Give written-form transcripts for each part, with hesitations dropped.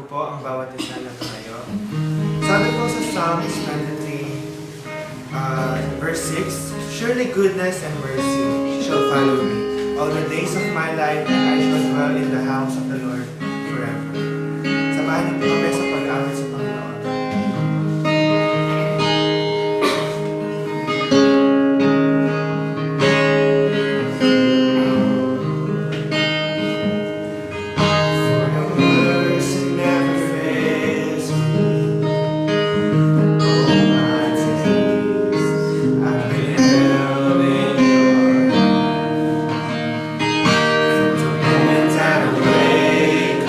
po ang bawat isa na tayo. Sabi po sa Psalms 23, verse 6, "Surely goodness and mercy shall follow me all the days of my life, and I shall dwell in the house of the Lord forever." Samahan niyo po kami sa pag-awit sa Panginoon. For your mercy never fails me. All my days I've been held in your hand. From the moment that I wake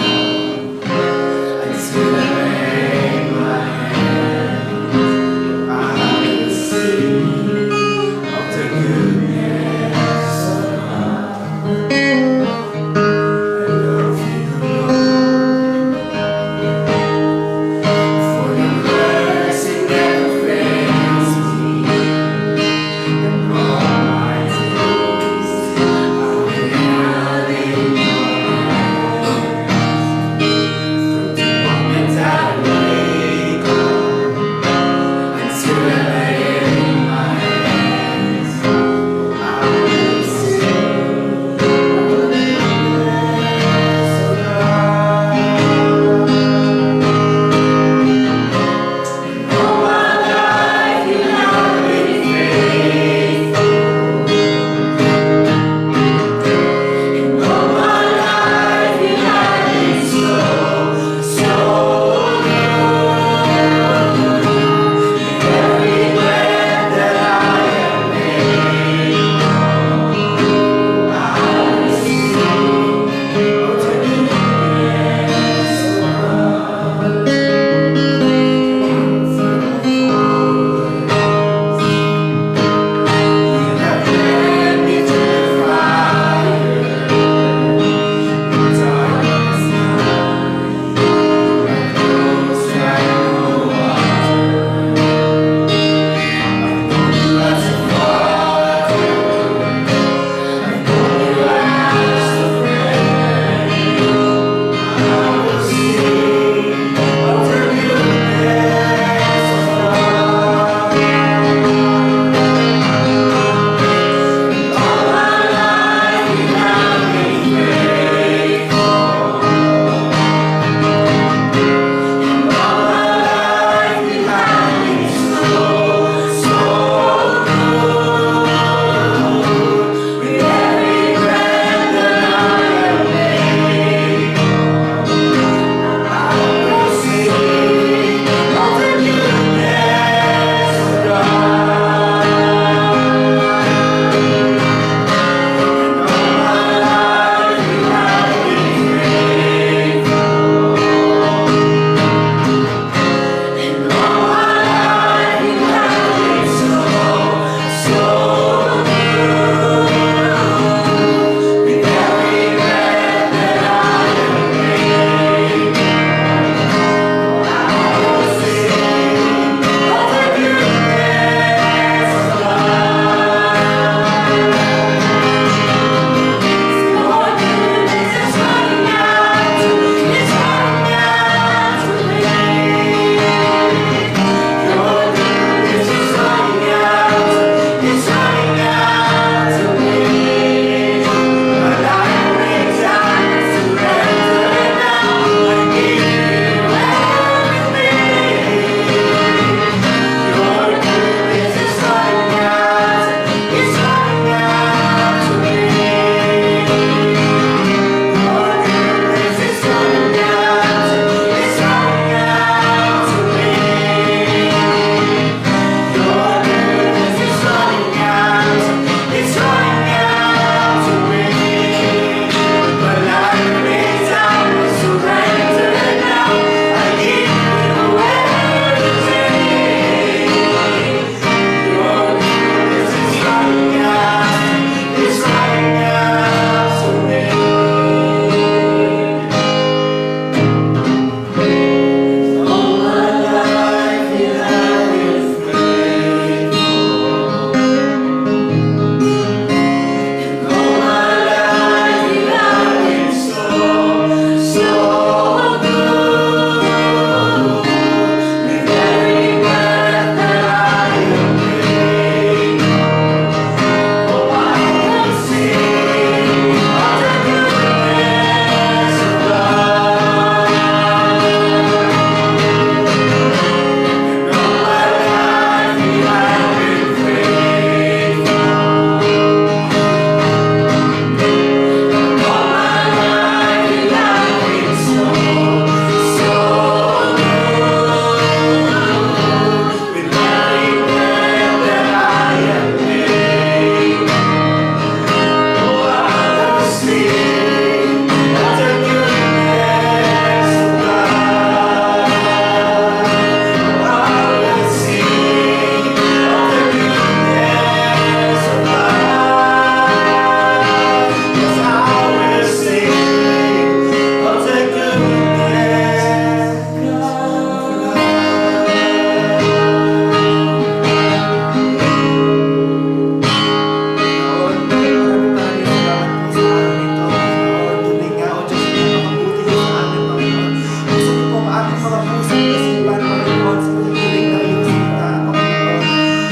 ating mga pusong isipan, Panginoon, sa pagkikinig ng iyong salita, Panginoon.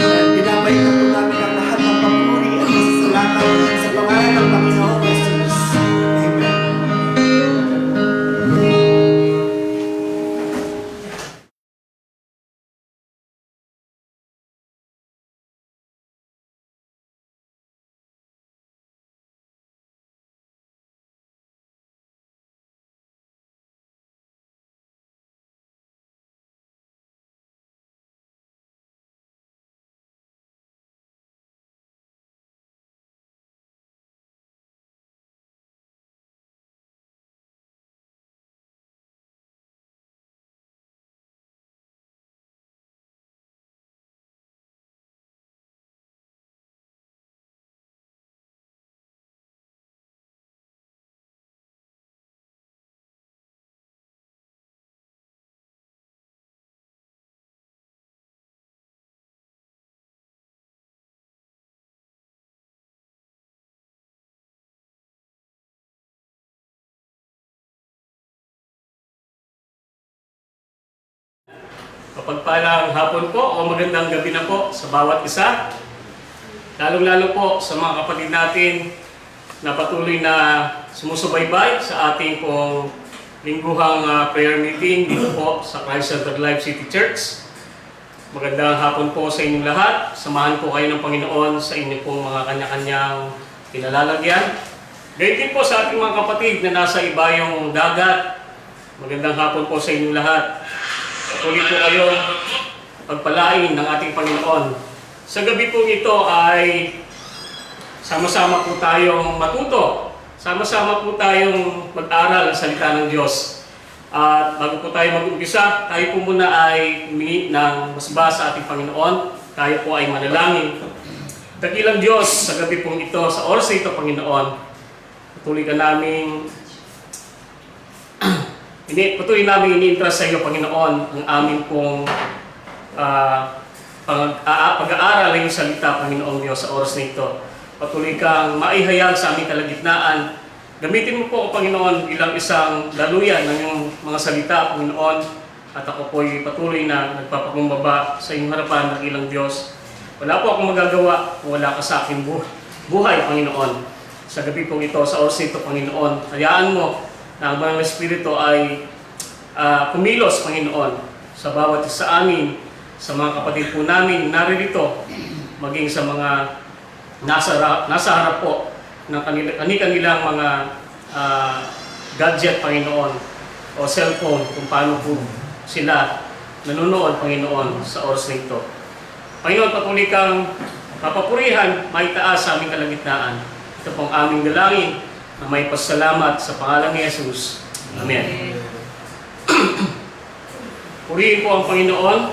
At binabalik na po namin ang lahat ng papuri at pasasalamat sa pangalan ng Panginoong Jesus. Amen. Mapagpalang hapon po o magandang gabi na po sa bawat isa. Lalong-lalo po sa mga kapatid natin na patuloy na sumusubaybay sa ating pong lingguhang prayer meeting dito po sa Christ Centered Life City Church. Magandang hapon po sa inyong lahat. Samahan po kayo ng Panginoon sa inyong pong mga kanya-kanyang pinalalagyan. Gayun din po sa ating mga kapatid na nasa ibayong dagat. Magandang hapon po sa inyong lahat. Patuloy po kayo pagpalain ng ating Panginoon. Sa gabi po ito ay sama-sama po tayong matuto. Sama-sama po tayong mag-aral sa salita ng Diyos. At bago po tayo mag-umpisa, tayo po muna ay humingi ng masba sa ating Panginoon. Tayo po ay manalangin. Dakilang Diyos, sa gabi po ito, sa oras ito, Panginoon, patuloy ka namin patuloy namin ini-entrust sa iyo, Panginoon, ang aming pong pag-aaral ng iyong salita, Panginoong Diyos, sa oras na ito. Patuloy kang maihayag sa aming kalagitnaan. Gamitin mo po, Panginoon, bilang isang daluyan ng iyong mga salita, Panginoon, at ako po'y patuloy na nagpapakumbaba sa iyong harapan ng ilang Diyos. Wala po akong magagawa kung wala ka sa aking buhay, Panginoon. Sa gabi pong ito, sa oras nito, Panginoon, hayaan mo na ang mga Espiritu ay kumilos, Panginoon, sa bawat isa sa amin, sa mga kapatid po namin naririto, maging sa mga nasa harap po ng kanilang mga gadget, Panginoon, o cellphone, kung paano po sila nanonood, Panginoon, sa oras na ito. Panginoon, patuloy kang papapurihan, maitaas sa aming kalagitnaan. Ito pong aming dalangin na may pasalamat sa pangalan ni Jesus. Amen. Purihin po ang Panginoon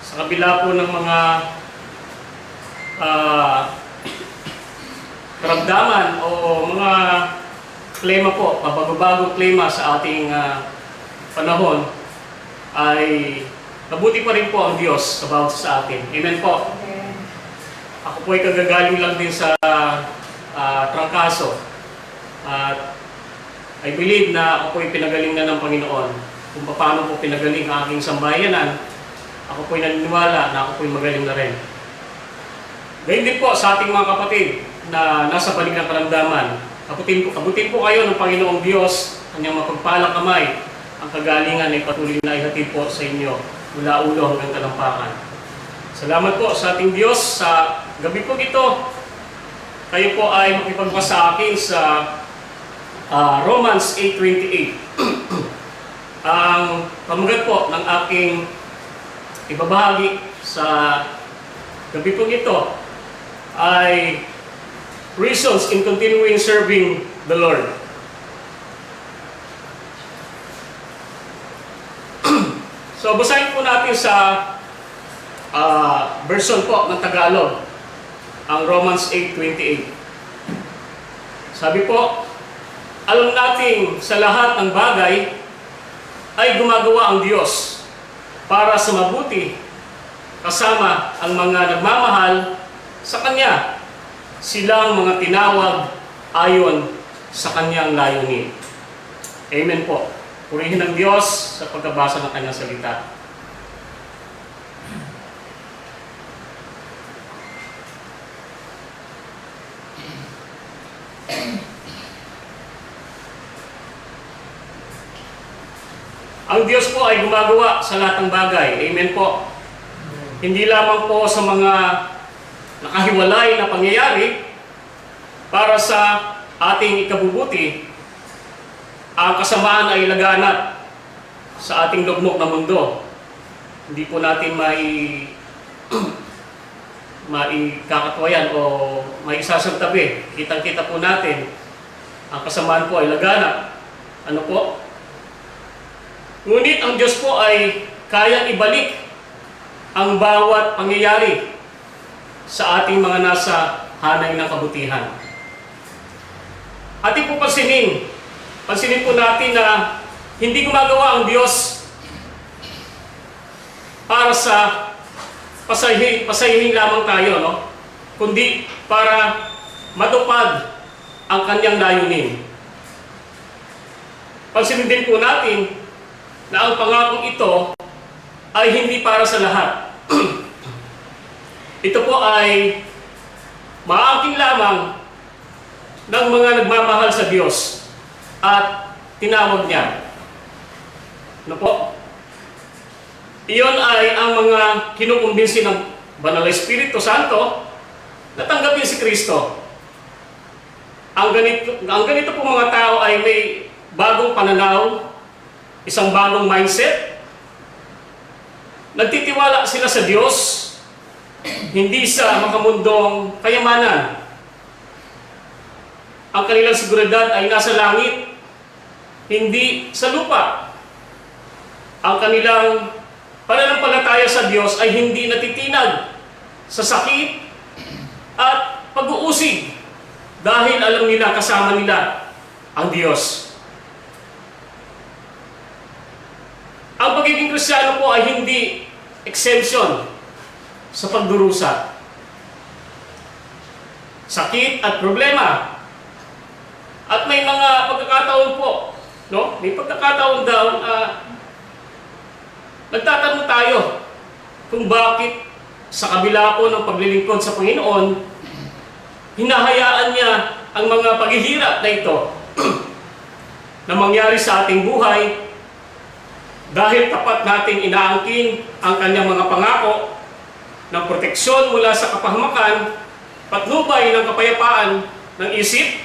sa kabila po ng mga karamdaman o mga klima po, pabago-bagong klima sa ating panahon, ay mabuti pa rin po ang Diyos sa bawat sa atin. Amen po. Ako po ay kagagaling lang din sa trangkaso. At I believe na ako po'y pinagaling na ng Panginoon. Kung paano po pinagaling ang aking sambayanan, ako po'y naniniwala na ako po'y magaling na rin. Gayun din po sa ating mga kapatid na nasa balik ng karamdaman. Abutin po kayo ng Panginoong Diyos, kanyang mapagpalang kamay. Ang kagalingan ay patuloy na ihatid po sa inyo mula ulo hanggang talampakan. Salamat po sa ating Diyos sa gabi po ito. Kayo po ay makipagbasa sa akin sa Romans 8:28. Ang pamagat po ng aking ibabahagi sa gabi po ito ay reasons in continuing serving the Lord. So basahin po natin sa version po ng Tagalog, ang Romans 8:28. Sabi po, alam nating sa lahat ng bagay ay gumagawa ang Diyos para sa mabuti kasama ang mga nagmamahal sa Kanya, silang mga tinawag ayon sa Kanyang layunin. Amen po. Purihin ng Diyos sa pagkabasa ng kanyang salita. Ang Diyos po ay gumagawa sa lahat ng bagay. Amen po. Hindi lamang po sa mga nakahiwalay na pangyayari para sa ating ikabubuti. Ang kasamaan ay laganap sa ating lugmok na mundo. Hindi po natin maikakatwayan o maisasantabi. Kitang-kita po natin, ang kasamaan po ay laganap. Ano po? Ngunit ang Diyos po ay kayang ibalik ang bawat pangyayari sa ating mga nasa hanay ng kabutihan. Ating po pansinin po natin na hindi gumagawa ang Diyos para sa pasahihin lamang tayo, no? Kundi para matupad ang kanyang layunin. Pansinin din po natin na ang pangakong ito ay hindi para sa lahat. Ito po ay maangking lamang ng mga nagmamahal sa Diyos at tinawag niya. Ano po? Iyon ay ang mga kinukumbinsi ng Banal na Espiritu Santo na tanggapin si Kristo. Ang ganito po mga tao ay may bagong pananaw, isang bagong mindset. Nagtitiwala sila sa Diyos, hindi sa makamundong kayamanan. Ang kanilang seguridad ay nasa langit, hindi sa lupa. Ang kanilang pananampalataya sa Diyos ay hindi natitinag sa sakit at pag-uusig dahil alam nila kasama nila ang Diyos. Ang pagiging Kristiyano po ay hindi exemption sa pagdurusa, sakit at problema. At may mga pagkakataon po, no? May pagkakataon daw nagtatanong tayo kung bakit sa kabila po ng paglilingkod sa Panginoon, hinahayaan niya ang mga paghihirap na ito na mangyari sa ating buhay dahil tapat nating inaangkin ang kanyang mga pangako ng proteksyon mula sa kapahamakan, patnubay ng kapayapaan ng isip,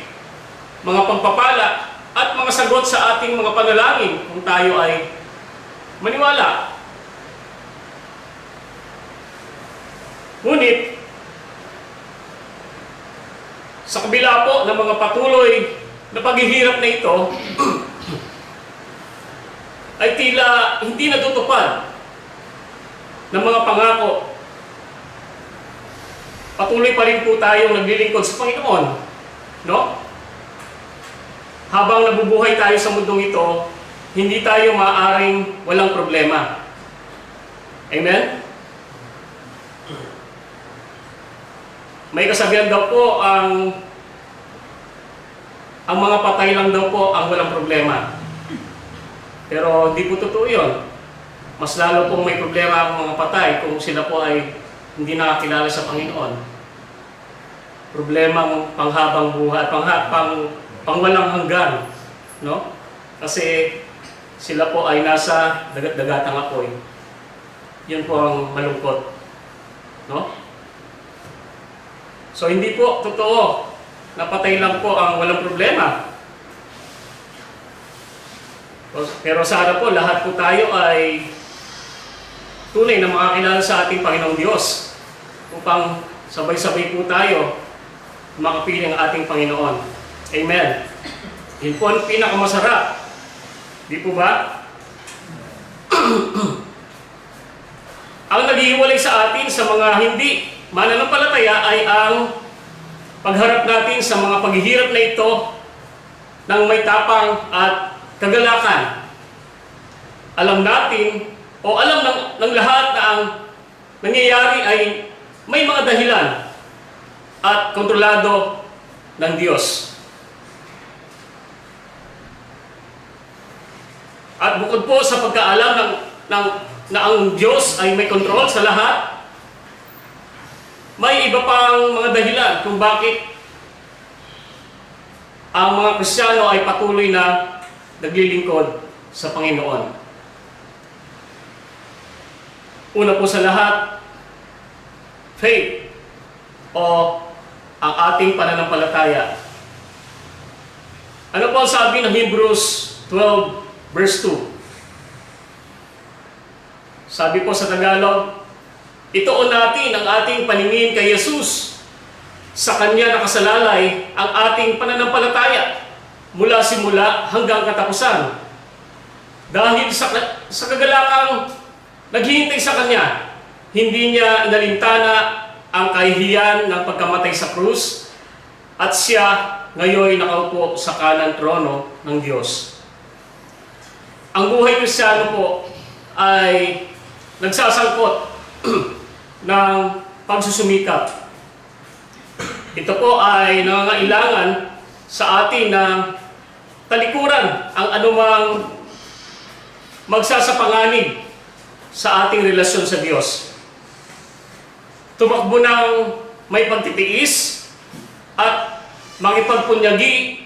mga pagpapala at mga sagot sa ating mga panalangin kung tayo ay maniwala. Ngunit, sa kabila po ng mga patuloy na paghihirap na ito, ay tila hindi natutupad ng mga pangako. Patuloy pa rin po tayong naglilingkod sa Panginoon, no? Habang nabubuhay tayo sa mundong ito, hindi tayo maaaring walang problema. Amen? May kasabihan daw po ang mga patay lang daw po ang walang problema. Pero hindi po totoo yun. Mas lalo pong may problema ang mga patay kung sila po ay hindi nakakilala sa Panginoon. Problemang panghabang buhay, pang walang hanggan, no? Kasi sila po ay nasa dagat-dagatang apoy. Yun po ang malungkot, no? So hindi po totoo na patay lang po ang walang problema. Pero sana po lahat po tayo ay tunay na makakilala sa ating Panginoong Diyos upang sabay-sabay po tayo makapiling ang ating Panginoon. Amen. Yun po ang pinakamasarap. Di po ba? Ang naghihiwalay sa atin sa mga hindi mananampalataya ay ang pagharap natin sa mga paghihirap na ito ng may tapang at kagalakan. Alam natin o alam ng lahat na ang nangyayari ay may mga dahilan at kontrolado ng Diyos. At bukod po sa pagkaalam na ang Diyos ay may kontrol sa lahat, may iba pang mga dahilan kung bakit ang mga Kristiyano ay patuloy na naglilingkod sa Panginoon. Una po sa lahat, faith o ang ating pananampalataya. Ano po ang sabi ng Hebrews 12 verse 2? Sabi po sa Tagalog, ituon natin ang ating paningin kay Jesus. Sa Kanya nakasalalay ang ating pananampalataya mula simula hanggang katapusan. Dahil sa kagalakang naghihintay sa Kanya, hindi Niya inalintana ang kahihiyan ng pagkamatay sa krus at Siya ngayon nakaupo sa kanang trono ng Diyos. Ang buhay Kristiyano po ay nagsasangkot ng pagsusumikap. Ito po ay nangangailangan sa atin na talikuran ang anumang magsasapanganib sa ating relasyon sa Diyos. Tumakbo ng may pagtitiis at makipagpunyagi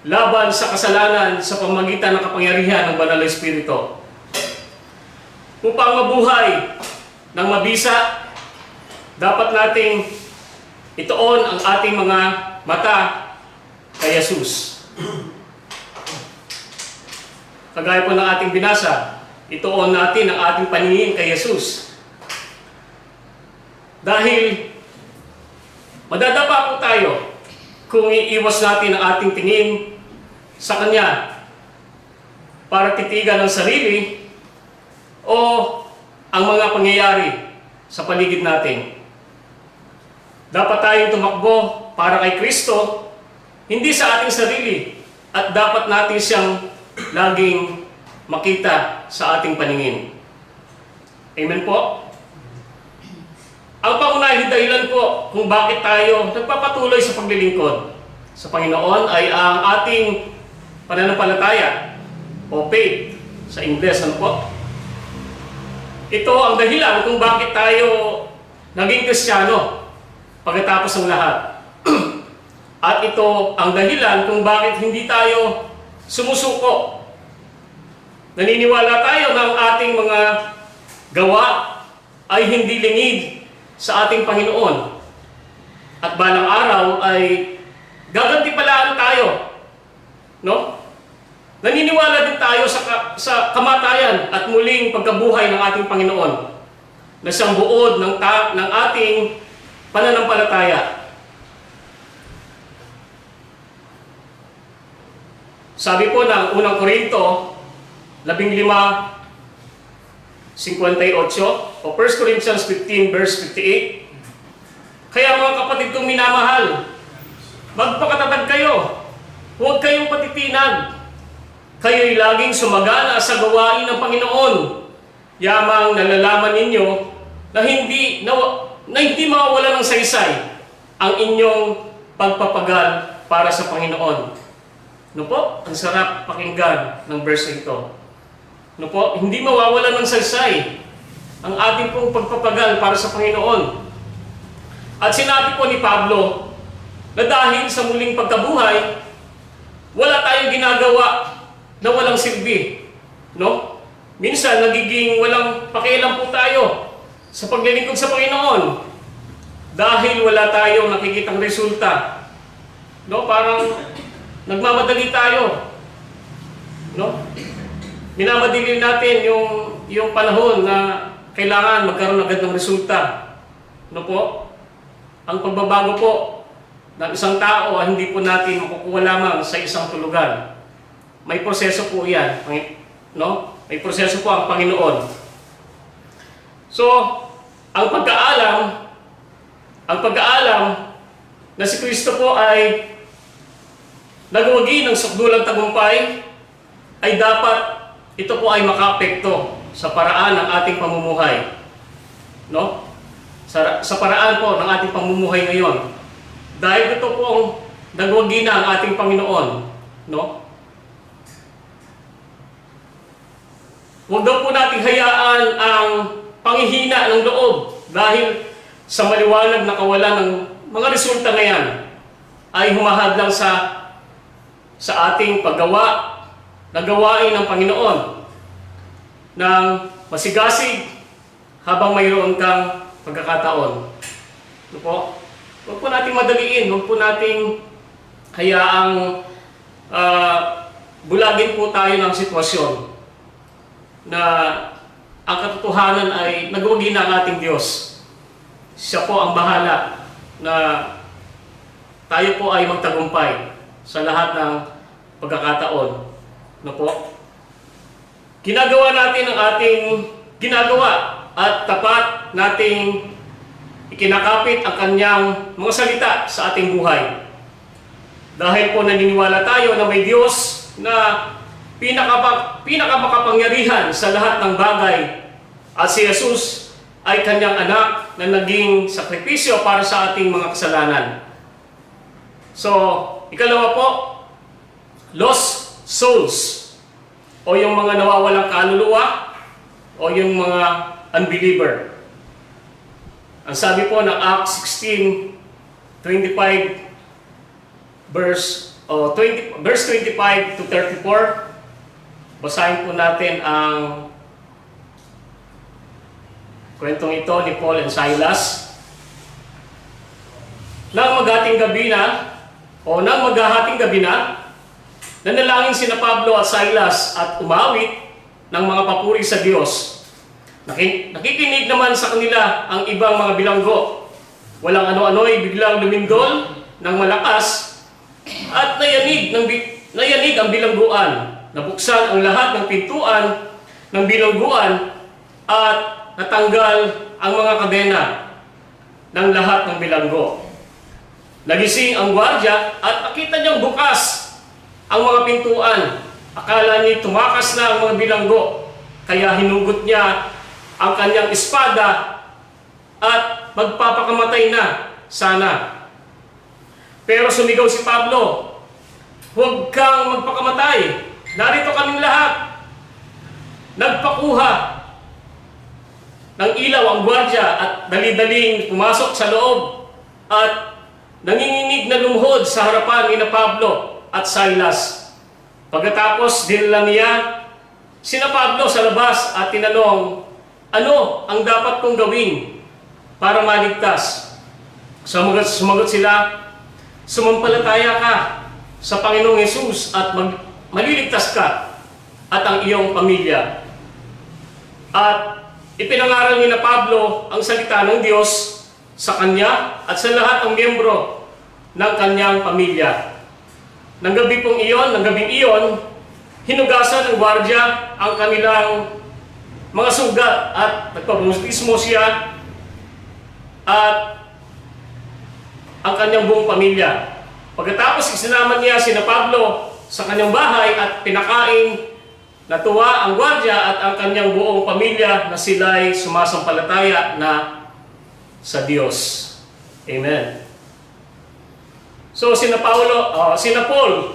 laban sa kasalanan sa pamamagitan ng kapangyarihan ng Banal na Espiritu. Upang mabuhay ng mabisa, dapat nating ituon ang ating mga mata kay Jesus. Kagaya po ng ating binasa, ituon natin ang ating paningin kay Jesus. Dahil madadapa po tayo kung iiwas natin ang ating tingin sa Kanya para titigan ang sarili o ang mga pangyayari sa paligid natin. Dapat tayong tumakbo para kay Kristo, hindi sa ating sarili, at dapat natin siyang laging makita sa ating paningin. Amen po? Ang pangunahing dahilan po kung bakit tayo nagpapatuloy sa paglilingkod sa Panginoon ay ang ating pananampalataya o faith sa Ingles. Ano po? Ito ang dahilan kung bakit tayo naging Kristiyano pagkatapos ng lahat. At ito ang dahilan kung bakit hindi tayo sumusuko. Naniniwala tayo na ang ating mga gawa ay hindi lingid sa ating Panginoon. At balang araw ay gagantipalaan tayo. No? Naniniwala din tayo sa kamatayan at muling pagkabuhay ng ating Panginoon na siyang buod ng ating pananampalataya. Sabi po ng unang Korinto 15:58 o 1 Corinthians 15 verse 58. Kaya mga kapatid kong minamahal, magpakatatag kayo. Huwag kayong patitinag. Kayo'y laging sumagana sa gawain ng Panginoon. Yamang nalalaman ninyo na hindi mawawala ng saysay ang inyong pagpapagal para sa Panginoon. No po? Ang sarap pakinggan ng verse ito. No po? Hindi mawawala ng saysay ang ating pong pagpapagal para sa Panginoon. At sinabi po ni Pablo na dahil sa muling pagkabuhay, wala tayong ginagawa na walang silbi. No? Minsan, nagiging walang pakialam po tayo sa paglilingkod sa Panginoon dahil wala tayong nakikitang resulta. No? Parang nagmamadali tayo. No? Minamadali natin yung panahon na kailangan magkaroon agad ng resulta. No po? Ang pagbabago po ng isang tao ay hindi po natin makukuha lamang sa isang tulugan. May proseso po yan. No? May proseso po ang Panginoon. So, ang pagkaalam na si Kristo po ay nagwagi ng sukdulang tagumpay ay dapat ito po ay makaapekto sa paraan ng ating pamumuhay. No? Sa paraan po ng ating pamumuhay ngayon. Dahil ito po ang nagwagi na ang ating Panginoon. No? Huwag daw po nating hayaan ang panghihina ng loob dahil sa maliwanag na kawalan ng mga resulta na yan ay humahadlang sa ating paggawa na gawain ng Panginoon ng masigasig habang mayroon kang pagkakataon. Ano po? Huwag po nating madaliin, huwag po nating hayaang bulagin po tayo ng sitwasyon na ang katotohanan ay nagwagi na ang ating Diyos. Siya po ang bahala na tayo po ay magtagumpay sa lahat ng pagkakataon. No po? Ginagawa natin ang ating ginagawa at tapat nating ikinakapit ang kanyang mga salita sa ating buhay. Dahil po naniniwala tayo na may Diyos na pinakamakapangyarihan sa lahat ng bagay at si Jesus ay kanyang anak na naging sakripisyo para sa ating mga kasalanan. So, ikalawa po, lost souls o yung mga nawawalang kaluluwa o yung mga unbeliever. Ang sabi po ng Acts 16:25 verse 25 to 34, basahin po natin ang kwentong ito ni Paul and Silas. Nang maghahating gabi na, nanalangin sina Pablo at Silas at umawit ng mga papuri sa Diyos. Nakikinig naman sa kanila ang ibang mga bilanggo. Walang ano-ano'y biglang lumindol ng malakas at nayanig ang bilangguan. Nabuksan ang lahat ng pintuan ng bilangguan at natanggal ang mga kadena ng lahat ng bilanggo. Nagising ang gwardya at nakita niyang bukas ang mga pintuan. Akala niya tumakas na ang mga bilanggo, kaya hinugot niya ang kanyang espada at magpapakamatay na sana. Pero sumigaw si Pablo, "Huwag kang magpakamatay. Narito kaming lahat." Nagpakuha ng ilaw ang gwardya at dali-daling pumasok sa loob at nanginginig na lumuhod sa harapan ni Pablo at Silas. Pagkatapos dinala niya sina Pablo sa labas at tinanong, "Ano ang dapat kong gawin para maligtas?" Sumagot sila, "Sumampalataya ka sa Panginoong Hesus at maliligtas ka at ang iyong pamilya." At ipinangaral ni Pablo ang salita ng Diyos sa kanya at sa lahat ng miyembro ng kanyang pamilya. Nang gabing iyon, hinugasan ng gwardya ang kanilang mga sugat at nagpabautismo siya at ang kanyang buong pamilya. Pagkatapos isinama niya sina Pablo sa kanyang bahay at pinakain, natuwa ang gwardya at ang kanyang buong pamilya na sila'y sumasampalataya na sa Diyos. Amen. So, sina Paul,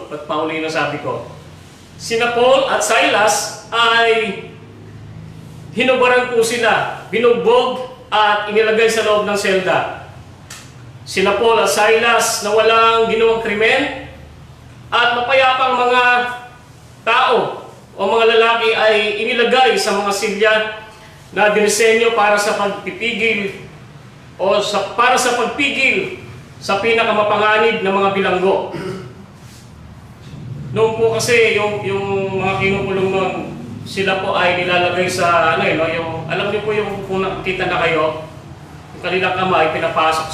ba't Paulo yung nasabi ko? Sina Paul at Silas ay hinubaran po sila, binugbog at inilagay sa loob ng selda. Sina Paul at Silas na walang ginawang krimen at mapayapang mga tao o mga lalaki ay inilagay sa mga silya na dinisenyo para sa pagpipigil para sa pagpigil sa pinakamapanganib na mga bilanggo. Noon po kasi yung mga kinukulong noon, sila po ay nilalagay sa yung alam niyo po yung kung nakikita na kayo, yung kanilang kamay pinapasok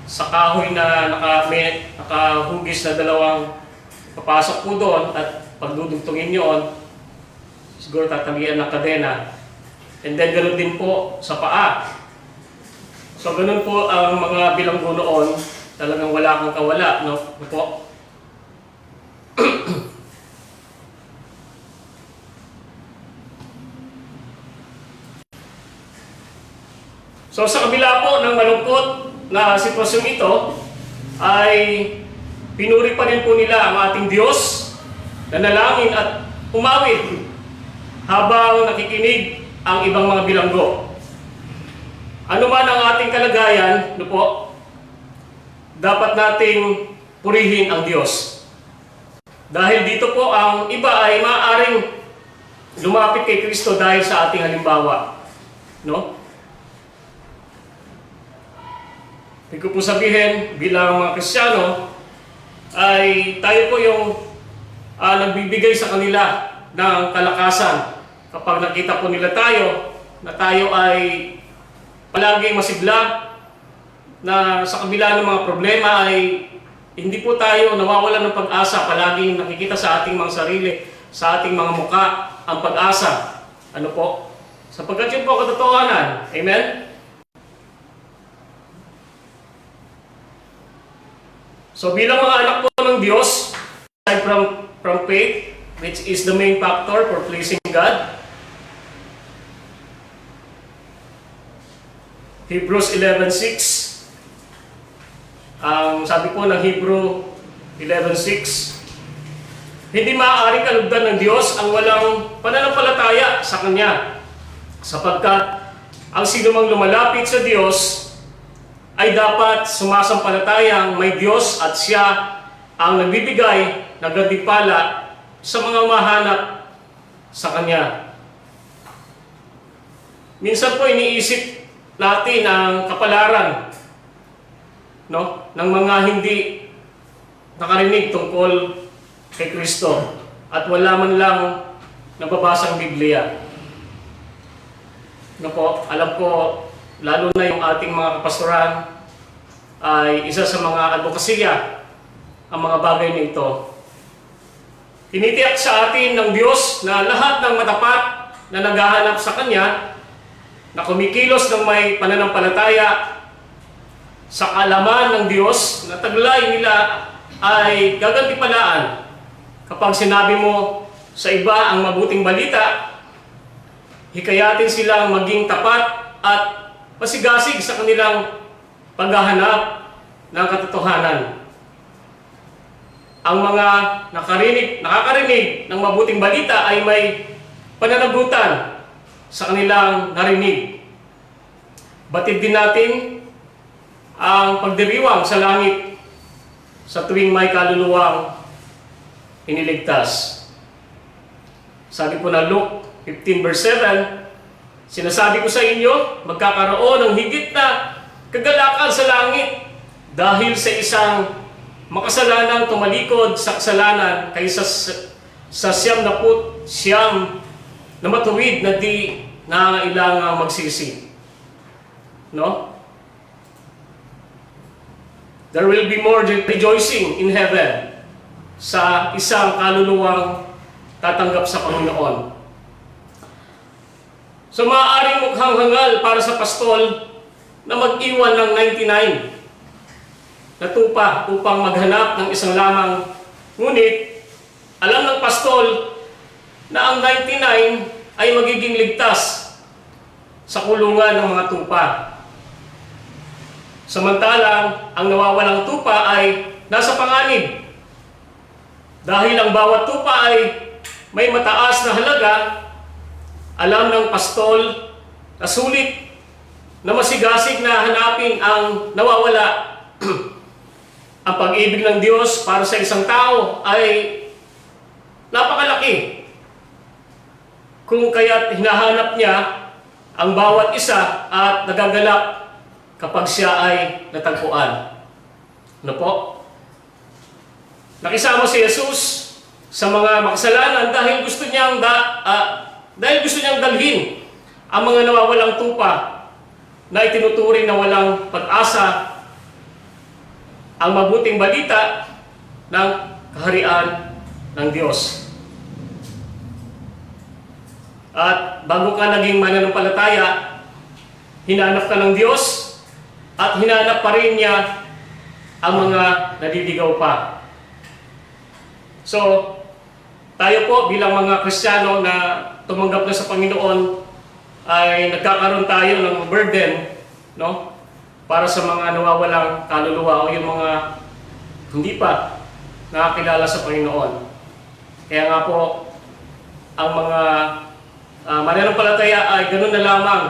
sa kahoy na nakahugis na dalawang papasok po doon at pagdudugtungin niyo siguro tatalian ng kadena. And then ganoon din po sa paa. So ganun po ang mga bilanggo noon, talagang wala kang kawala, no po. So sa kabila po ng malungkot na sitwasyong ito, ay pinuri pa rin po nila ang ating Diyos, nanalangin at umawit habang nakikinig ang ibang mga bilanggo. Ano man ang ating kalagayan, no po, dapat nating purihin ang Diyos. Dahil dito po ang iba ay maaaring lumapit kay Kristo dahil sa ating halimbawa. No? Ibig ko po sabihin, bilang mga Kristiyano, ay tayo po yung nagbibigay sa kanila ng kalakasan. Kapag nakita po nila tayo, na tayo ay palaging masigla, na sa kabila ng mga problema ay hindi po tayo nawawalan ng pag-asa, palaging nakikita sa ating mga sarili, sa ating mga muka, ang pag-asa. Ano po? Sapagkat yun po katotohanan. Amen? So bilang mga anak po ng Diyos, aside from faith, which is the main factor for pleasing God, Hebrews 11:6. Ang sabi po ng Hebrew 11:6, hindi maaaring kalugdan ng Diyos ang walang pananampalataya sa Kanya, sapagkat ang sinumang lumalapit sa Diyos ay dapat sumasampalatayang may Diyos at Siya ang nagbibigay ng gantimpala sa mga mahanap sa Kanya. Minsan po iniisip natin ang kapalaran, no, ng mga hindi nakarinig tungkol kay Kristo at wala man lang nababasang Biblia. No po, alam ko, lalo na yung ating mga kapastoran ay isa sa mga advokasya ang mga bagay na ito. Tinitiyak sa atin ng Diyos na lahat ng matapat na naghahanap sa Kanya, na kumikilos ng may pananampalataya sa kaalaman ng Diyos, na taglay nila ay gagantipalaan. Kapag sinabi mo sa iba ang mabuting balita, hikayatin silang maging tapat at pasigasig sa kanilang paghahanap ng katotohanan. Ang mga nakakarinig ng mabuting balita ay may pananagutan sa kanilang narinig. Batid din natin ang pagdiriwang sa langit sa tuwing may kaluluwang iniligtas. Sabi po na Luke 15 verse 7, sinasabi ko sa inyo, magkakaroon ng higit na kagalakan sa langit dahil sa isang makasalanang tumalikod sa kasalanan kaysa sa 99 na matuwid na di nangailangang magsisi. No? There will be more rejoicing in heaven sa isang kaluluwang tatanggap sa Panginoon. So maaaring mukhang hangal para sa pastol na mag-iwan ng 99 na tupa upang maghanap ng isang lamang. Ngunit, alam ng pastol na ang 99 ay magiging ligtas sa kulungan ng mga tupa. Samantalang, ang nawawalang tupa ay nasa panganib. Dahil ang bawat tupa ay may mataas na halaga, alam ng pastol na sulit na masigasig na hanapin ang nawawala. Ang pag-ibig ng Diyos para sa isang tao ay napakalaki. Kung kaya't hinahanap niya ang bawat isa at nagagalak kapag siya ay natagpuan. Ano po? Nakisama si Jesus sa mga makasalanan dahil gusto niyang dalhin ang mga nawawalang tupa na itinuturing na walang pag-asa ang mabuting balita ng kaharian ng Diyos. At bago ka naging mananampalataya, hinanap ka ng Diyos at hinanap pa rin niya ang mga naliligaw pa. So, tayo po bilang mga Kristiyano na tumanggap na sa Panginoon ay nagkakaroon tayo ng burden, no? Para sa mga nawawalang kaluluwa o yung mga hindi pa nakakilala sa Panginoon. Kaya nga po, ang mga mananampalataya ay ganun na lamang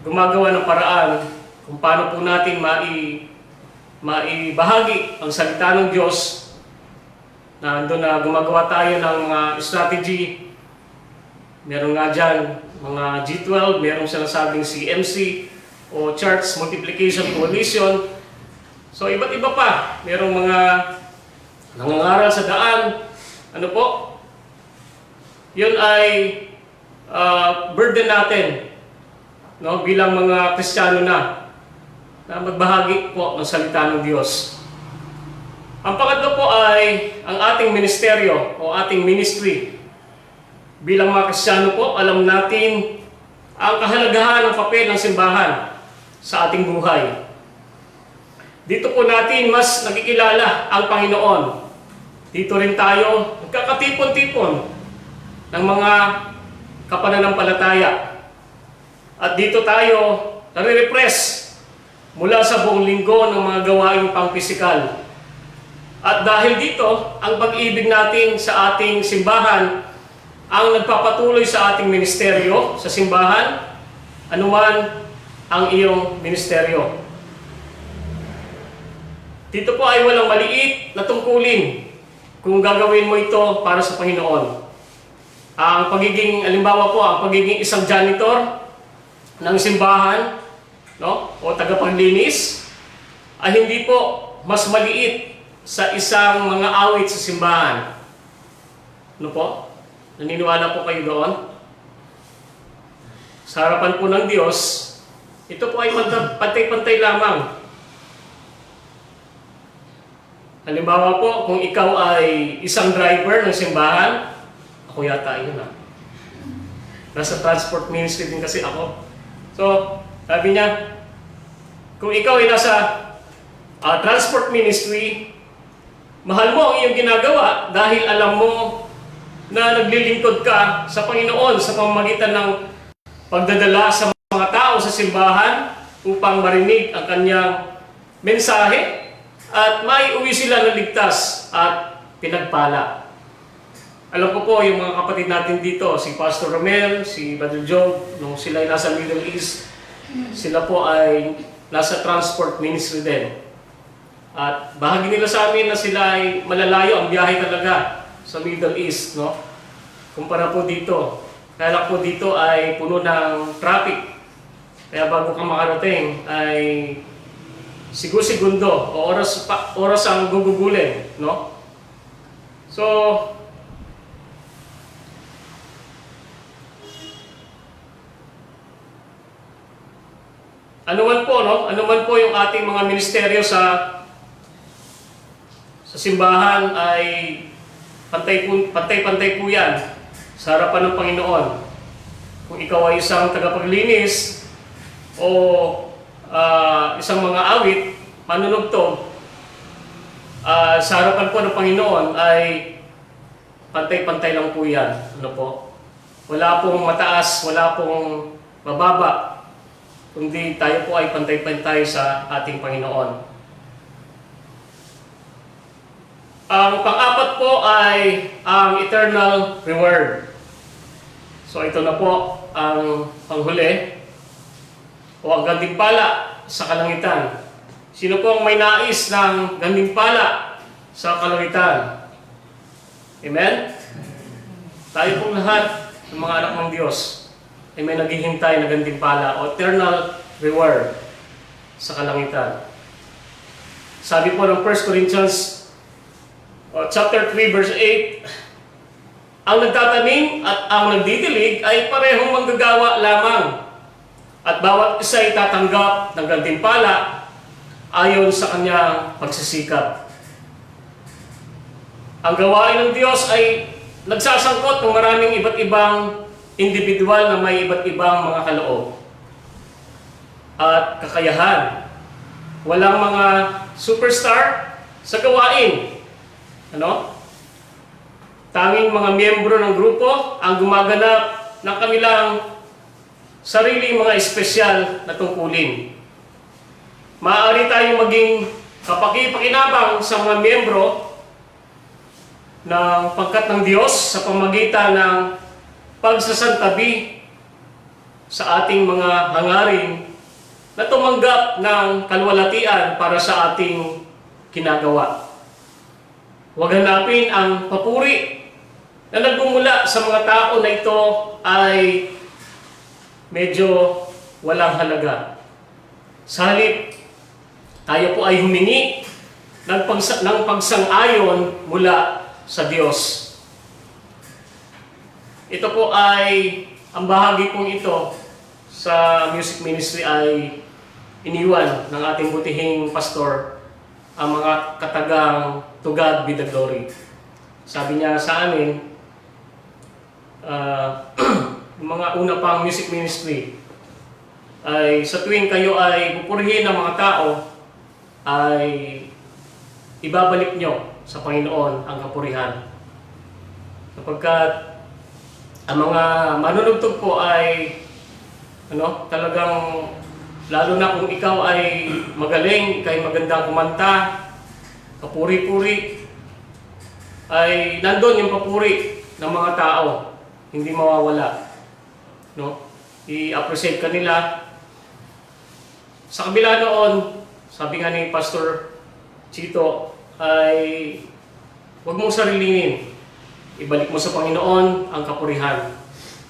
gumagawa ng paraan kung paano po natin maibahagi ang salita ng Diyos. Nandun na gumagawa tayo ng strategy. Meron nga dyan mga G12, merong sinasabing CMC o Charts Multiplication Coalition. So iba't iba pa. Merong mga nangangaral sa daan. Ano po? Yun ay burden natin, no? Bilang mga Kristiyano na magbahagi po ng salita ng Diyos. Ang pangatlo po ay ang ating ministeryo o ating ministry. Bilang mga Kristiyano po, alam natin ang kahalagahan ng papel ng simbahan sa ating buhay. Dito po natin mas nakikilala ang Panginoon. Dito rin tayo nagkakatipon-tipon ng mga kapananampalataya. At dito tayo nare-repress mula sa buong linggo ng mga gawaing pang-pisikal. At dahil dito, ang pag-ibig natin sa ating simbahan ang nagpapatuloy sa ating ministeryo sa simbahan, anuman ang iyong ministeryo. Dito po ay walang maliit na tungkulin kung gagawin mo ito para sa Panginoon. Ang pagiging, alimbawa po, ang pagiging isang janitor ng simbahan, no, o tagapaglinis, ay hindi po mas maliit sa isang mga awit sa simbahan. Ano po? Naniniwala po kayo doon? Sa harapan po ng Diyos, ito po ay pantay-pantay lamang. Halimbawa po, kung ikaw ay isang driver ng simbahan, ako yata yun nasa transport ministry din kasi ako. So, sabi niya, kung ikaw ay nasa transport ministry, mahal mo ang iyong ginagawa dahil alam mo na naglilingkod ka sa Panginoon sa pamamagitan ng pagdadala sa mga tao sa simbahan upang marinig ang kanyang mensahe at maiuwi sila na ligtas at pinagpala. Alam ko po yung mga kapatid natin dito, si Pastor Romel, si Brother Job, nung sila ay nasa Middle East, sila po ay nasa transport ministry din. At bahagi nila sa amin na sila ay malalayo ang biyahe talaga sa Middle East, no? Kumpara po dito. Kaya lang po dito ay puno ng traffic. Kaya bago ka makarating ay segundo o oras ang gugugulin, no? So, anuman po, no? Anuman po yung ating mga ministeryo sa simbahan ay pantay-pantay po yan sa harapan ng Panginoon. Kung ikaw ay isang tagapaglinis o isang mga awit, manunugtog, sa harapan po ng Panginoon ay pantay-pantay lang po yan. Ano po? Wala pong mataas, wala pong mababa, kundi tayo po ay pantay-pantay sa ating Panginoon. Ang pang-apat po ay ang eternal reward. So ito na po ang panghuli o ang gantimpala sa kalangitan. Sino po ang may nais ng gantimpala sa kalangitan? Amen? Tayo pong lahat ng mga anak ng Diyos ay may naghihintay na gantimpala o eternal reward sa kalangitan. Sabi po ng 1 Corinthians chapter 3 verse 8, ang nagtatanim at ang nagdidilig ay parehong manggagawa lamang at bawat isa ay tatanggap ng gantimpala ayon sa kanyang pagsisikap. Ang gawain ng Diyos ay nagsasangkot ng maraming iba't ibang individual na may iba't ibang mga kaloob at kakayahan. Walang mga superstar sa gawain. Ano? Tanging mga miyembro ng grupo ang gumaganap ng kanilang sariling mga espesyal na tungkulin. Maaari tayong maging kapaki-pakinabang sa mga miyembro ng pangkat ng Diyos sa pamamagitan ng pagsasantabi sa ating mga hangarin na tumanggap ng kalwalatian para sa ating ginagawa. Huwag hanapin ang papuri na nagmumula sa mga tao na ito ay medyo walang halaga. Sa halip, tayo po ay humingi ng pagsang-ayon mula sa Diyos. Ito po ay, ang bahagi pong ito sa music ministry ay iniwan ng ating butihing pastor ang mga katagang "To God be the glory." Sabi niya sa amin, yung mga una pang music ministry ay sa tuwing kayo ay pupurihin ng mga tao ay ibabalik nyo sa Panginoon ang kapurihan. Sapagkat ang mga manunugtog po ay talagang, lalo na kung ikaw ay magaling, ikay magandang kumanta, kapuri-puri, ay nandun yung papuri ng mga tao, hindi mawawala. I-appreciate ka nila. Sa kabila noon, sabi nga ni Pastor Chito, ay huwag mong sarilinin. Ibalik mo sa Panginoon ang kapurihan.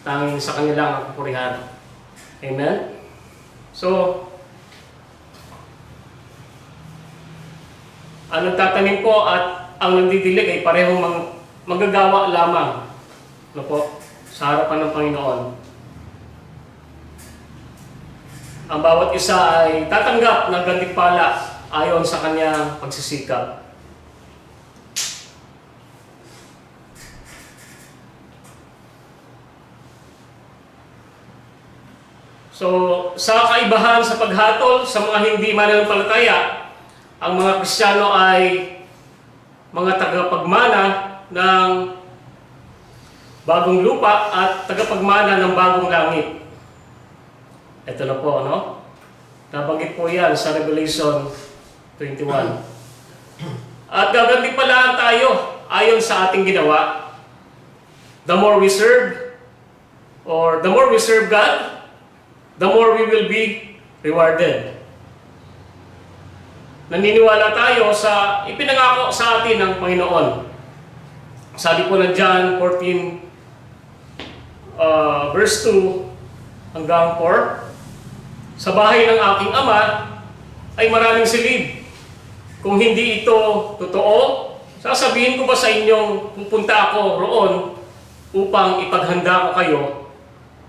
Tanging sa Kanya ang kapurihan. Amen? So, ang nagtatanim po at ang nagdidilig ay parehong magagawa lamang sa harapan ng Panginoon. Ang bawat isa ay tatanggap ng gantimpala ayon sa kanyang pagsisikap. So, sa kaibahan sa paghatol sa mga hindi mananampalataya, ang mga Kristiyano ay mga tagapagmana ng bagong lupa at tagapagmana ng bagong langit. Ito na po, nabanggit po yan sa Revelation 21. At gagantimpalaan tayo ayon sa ating ginawa. The more we serve, or the more we serve God, the more we will be rewarded. Naniniwala tayo sa ipinangako sa atin ng Panginoon. Sabi po ng John 14, verse 2 hanggang 4, "Sa bahay ng aking Ama ay maraming silid. Kung hindi ito totoo, sasabihin ko ba sa inyong pupunta ako roon upang ipaghanda ko kayo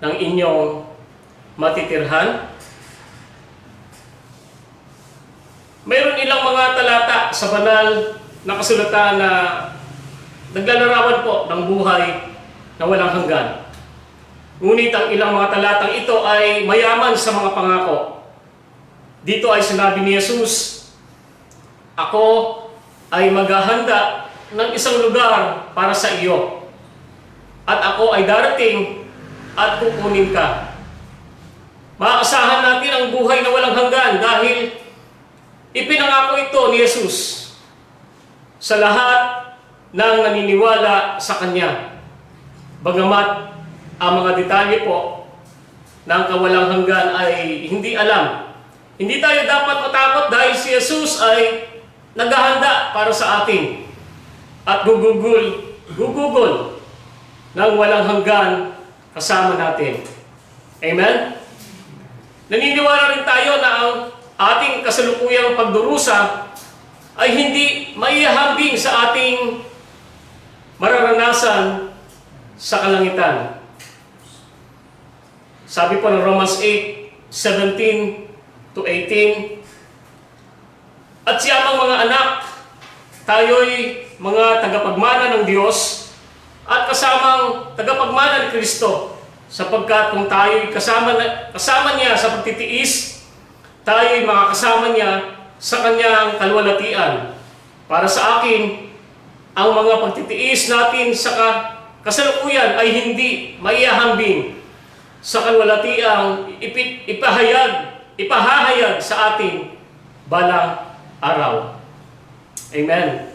ng inyong matitirhan?" Mayroon ilang mga talata sa banal na kasulatan na naglalarawan po ng buhay na walang hanggan. Ngunit ang ilang mga talatang ito ay mayaman sa mga pangako. Dito ay sinabi ni Jesus, "Ako ay maghahanda ng isang lugar para sa iyo. At ako ay darating at kukunin ka." Maaasahan natin ang buhay na walang hanggan dahil ipinangako ito ni Jesus sa lahat ng naniniwala sa Kanya. Bagamat ang mga detalye po ng kawalang hanggan ay hindi alam. Hindi tayo dapat matakot dahil si Jesus ay naghahanda para sa atin at gugugol ng walang hanggan kasama natin. Amen? Naniniwala rin tayo na ang ating kasalukuyang pagdurusa ay hindi maihahambing sa ating mararanasan sa kalangitan. Sabi po ng Romans 8:17-18, "At siyamang mga anak, tayo'y mga tagapagmana ng Diyos at kasamang tagapagmana ni Kristo, sapagkat kung tayo'y kasama niya sa pagtitiis, tayo'y makakasama niya sa kanyang kalwalatian. Para sa akin, ang mga pagtitiis natin sa kasalukuyan ay hindi maihahambing sa kalwalatiang ipahahayag sa atin balang araw." Amen.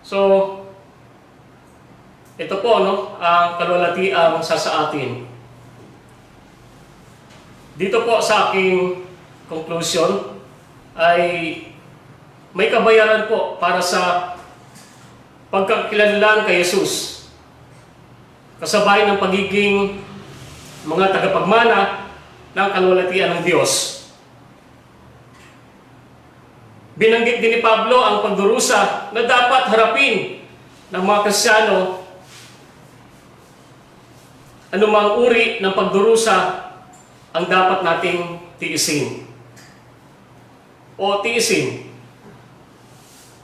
So, ito po, no, ang kalwalatiang sa atin. Dito po sa aking conclusion ay may kabayaran po para sa pagkakilanlan kay Jesus. Kasabay ng pagiging mga tagapagmana ng kalwalatian ng Diyos. Binanggit din ni Pablo ang pagdurusa na dapat harapin ng mga Kristiyano. Anumang uri ng pagdurusa ang dapat nating tiisin. O tiisin.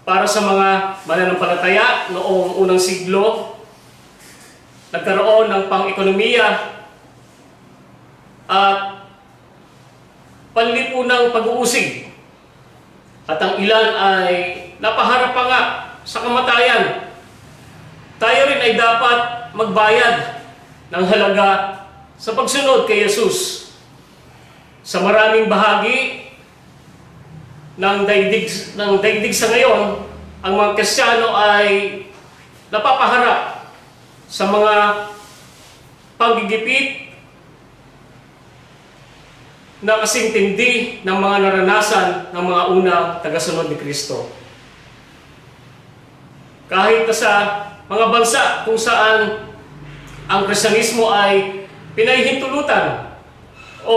Para sa mga mananampalataya noong unang siglo, nagkaroon ng pang-ekonomiya at panlipunang pag-uusig. At ang ilan ay napaharap pa nga sa kamatayan. Tayo rin ay dapat magbayad ng halaga sa pagsunod kay Jesus. Sa maraming bahagi ng daigdig sa ngayon, ang mga Kristiyano ay napapaharap sa mga panggigipit na kasing tindi ng mga naranasan ng mga unang tagasunod ni Kristo. Kahit na sa mga bansa kung saan ang Kristyanismo ay pinahihintulutan o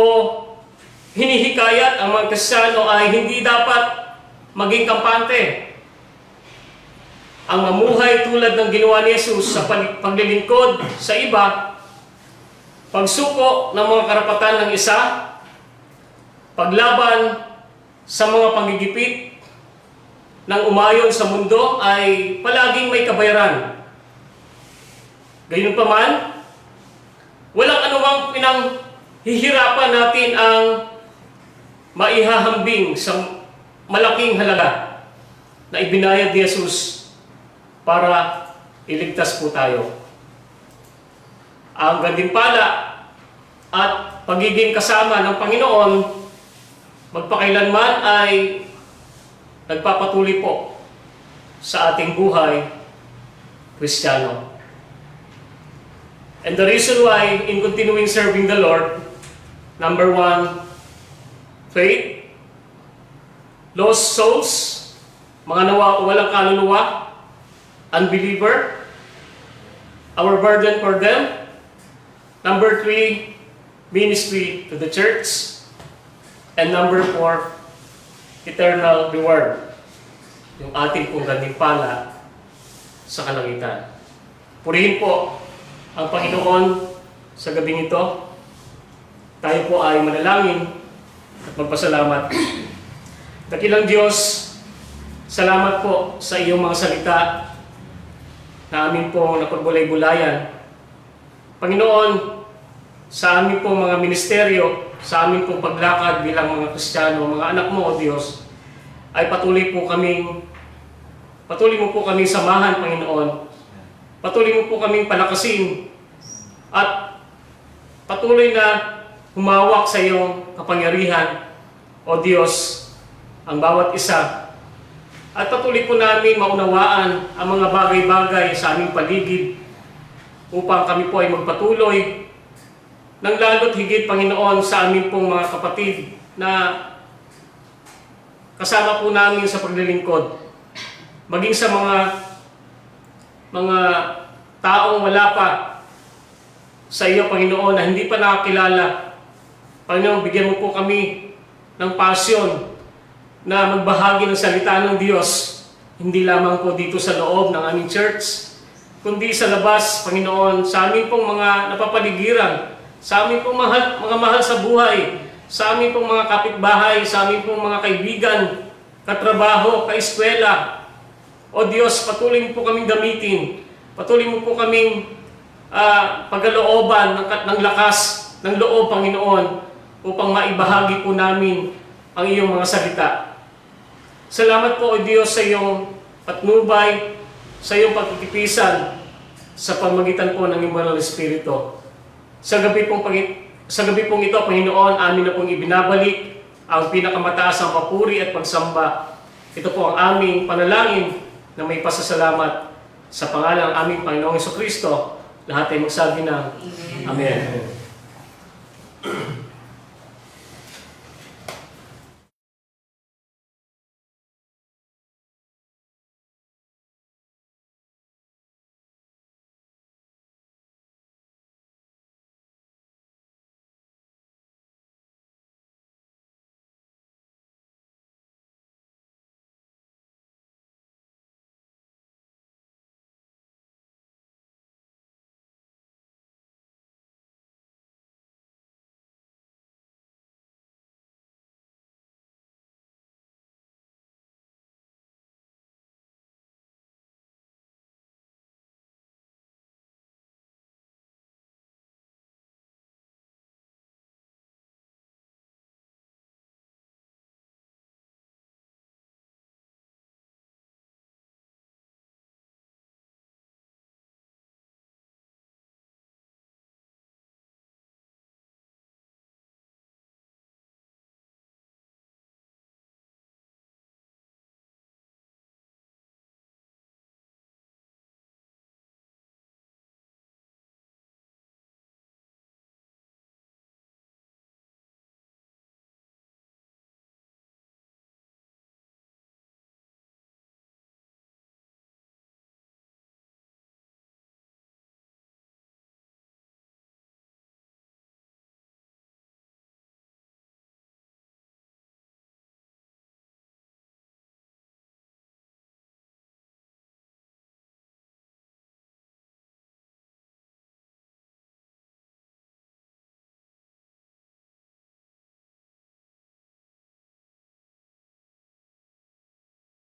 hinihikayat, ang mga Kristiyano ay hindi dapat maging kampante. Ang mamuhay tulad ng ginawa ni Jesus sa paglilingkod sa iba, pagsuko ng mga karapatan ng isa, paglaban sa mga panggigipit ng umayon sa mundo ay palaging may kabayaran. Gayunpaman, walang anumang pinanghihirapan natin ang maihahambing sa malaking halaga na ibinayad ni Jesus para iligtas po tayo. Ang gantimpala at pagiging kasama ng Panginoon magpakailanman ay nagpapatuloy po sa ating buhay Kristiyano. And the reason why in continuing serving the Lord, number 1, faith, lost souls, mga walang kaluluwa, unbeliever, our burden for them. Number 3, ministry to the church. And number 4, eternal reward, yung ating pong gantimpala sa kalangitan. Purihin po ang Panginoon sa gabing ito. Tayo po ay manalangin at magpasalamat. Dakilang Diyos, salamat po sa iyong mga salita na amin pong napagbulay-bulayan. Panginoon, sa amin pong mga ministeryo, sa amin pong paglakad bilang mga Kristiyano, mga anak mo, O Diyos, ay patuloy mo po kaming samahan, Panginoon. Patuloy mo po kaming palakasin at patuloy na humawak sa iyong kapangyarihan, O Diyos, ang bawat isa. At patuloy po namin maunawaan ang mga bagay-bagay sa aming paligid upang kami po ay magpatuloy nang lalo't higit, Panginoon, sa amin pong mga kapatid na kasama po namin sa paglilingkod. Maging sa mga taong wala pa sa iyo, Panginoon, na hindi pa nakakilala. Panginoon, bigyan mo po kami ng pasyon na magbahagi ng salita ng Diyos, hindi lamang po dito sa loob ng aming church, kundi sa labas, Panginoon, sa amin pong mga napapaligiran, sa amin pong mga mahal sa buhay, sa amin pong mga kapitbahay, sa amin pong mga kaibigan, katrabaho, kaeskwela. O Diyos, patuloy mo po kaming gamitin. Patuloy mo po kaming pagkalooban ng lakas ng loob, Panginoon, upang maibahagi po namin ang iyong mga salita. Salamat po, O Diyos, sa iyong patnubay, sa iyong pagtitipisan sa pamagitan po ng iyong Banal na Espiritu. Sa gabi pong ito, Panginoon, amin na pong ibinabalik ang pinakamataas ang papuri at pagsamba. Ito po ang aming panalangin na may pasasalamat Sa pangalan ng aming Panginoong Kristo, lahat ay magsabi ng Amen.